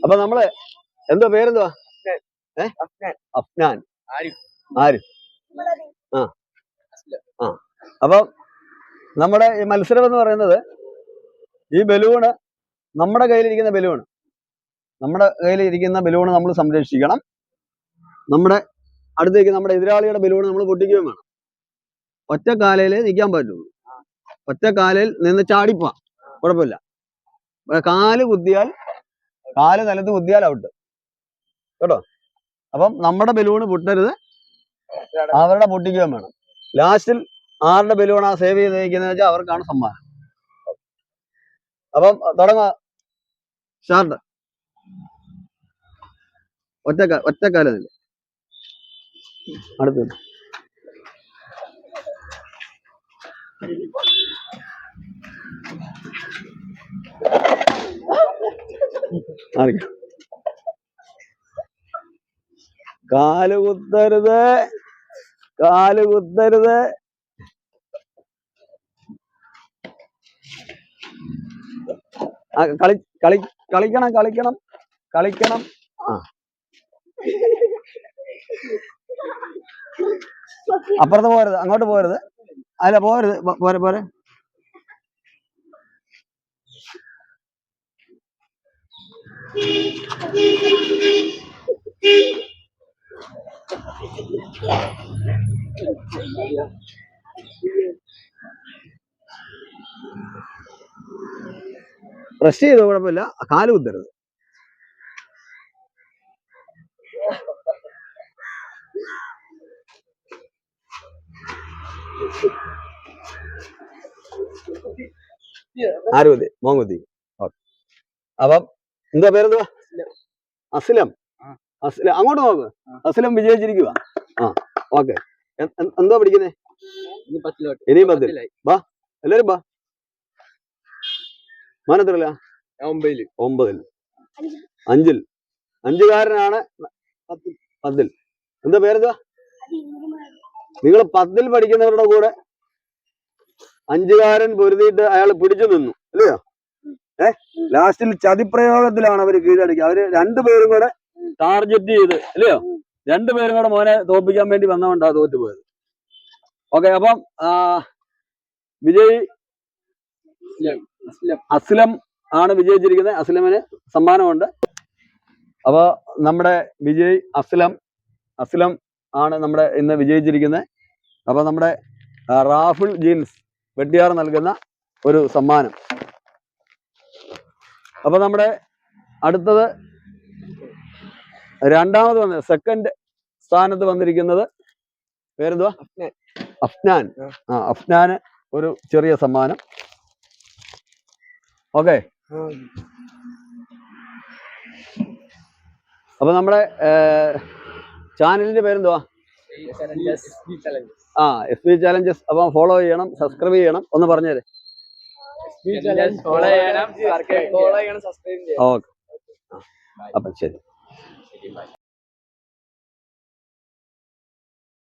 അപ്പൊ നമ്മള് എന്തോ പേരെന്തുവാ? അഫ്നാൻ. ആരിഫ്. ആ ആ അപ്പൊ നമ്മുടെ ഈ മത്സരം എന്ന് പറയുന്നത് ഈ ബലൂണ് നമ്മുടെ കയ്യിലിരിക്കുന്ന ബലൂണ് നമ്മൾ സംരക്ഷിക്കണം. നമ്മുടെ അടുത്തേക്ക് നമ്മുടെ എതിരാളിയുടെ ബലൂണ് നമ്മൾ പൊട്ടിക്കുകയും വേണം. ഒറ്റ കാലയിൽ നിൽക്കാൻ പറ്റുള്ളൂ. ഒറ്റ കാലിൽ നിന്ന് ചാടിപ്പോവാം, കുഴപ്പമില്ല. കാല് നിലത്ത് കുത്തിയാൽ ഔട്ട് കേട്ടോ. അപ്പം നമ്മുടെ ബലൂണ് പൊട്ടരുത്, അവരുടെ പൊട്ടിക്കുകയും വേണം. ലാസ്റ്റിൽ ആരുടെ ബലൂണാ സേവ് ചെയ്ത് നിൽക്കുന്നത് വെച്ചാൽ അവർക്കാണ് സമ്മാനം. അപ്പം തുടങ്ങാം. സ്റ്റാർട്ട്. ഒറ്റക്കാലം അടുത്ത് കാല് കുത്തരുത്. കളിക്കണം. അപ്പുറത്ത് പോരുത്, അങ്ങോട്ട് പോരുത്. അല്ല പോരുത്, പോരെ. പ്രസ് ചെയ്തോ, കുഴപ്പമില്ല. കാല് കുത്തരുത്. ആരും മോങ്കുത്തി. അപ്പം എന്താ പേരെന്തുവാ? അസ്ലം. അങ്ങോട്ട് നോക്ക്. അസ്ലം വിജയിച്ചിരിക്കുക. ഓക്കെ. എന്താ പഠിക്കുന്നേ? ഇനിയും 10. ബാ എല്ലാരും ബാ. മാനത്തില്ല 9. 5. 5കാരനാണ് 10. എന്താ പേരെന്താ? നിങ്ങൾ 10 പഠിക്കുന്നവരുടെ കൂടെ 5കാരൻ പൊരുതിയിട്ട് അയാൾ പിടിച്ചു നിന്നു, അല്ലയോ? ലാസ്റ്റിൽ ചതിപ്രയോഗത്തിലാണ് അവര് കീഴടക്കുക. അവര് 2 പേരും കൂടെ ടാർഗറ്റ് ചെയ്ത്, അല്ലയോ? 2 പേരും കൂടെ മോനെ തോപ്പിക്കാൻ വേണ്ടി വന്നതുകൊണ്ടാ തോറ്റുപോയത്. ഓക്കെ. അപ്പം വിജയ് അസ്ലം ആണ് വിജയിച്ചിരിക്കുന്നത്. അസ്ലമിന് സമ്മാനമുണ്ട്. അപ്പൊ നമ്മുടെ വിജയ് അസ്ലം ആണ് നമ്മുടെ ഇന്ന് വിജയിച്ചിരിക്കുന്നത്. അപ്പൊ നമ്മുടെ റാഫിൾ ജീൻസ് വെട്ടിയാർ നൽകുന്ന ഒരു സമ്മാനം. അപ്പൊ നമ്മുടെ അടുത്തത് രണ്ടാമത് സെക്കൻഡ് സ്ഥാനത്ത് വന്നിരിക്കുന്നത് പേരെന്തുവാ? അഫ്നാൻ. അഫ്നാന് ഒരു ചെറിയ സമ്മാനം. ഓക്കെ. അപ്പൊ നമ്മുടെ ചാനലിന്റെ പേരെന്തുവാ? FB challenges. അപ്പൊ ഫോളോ ചെയ്യണം, സബ്സ്ക്രൈബ് ചെയ്യണം. ഒന്ന് പറഞ്ഞേരെ. ഓക്കെ. അപ്പൊ ശരി.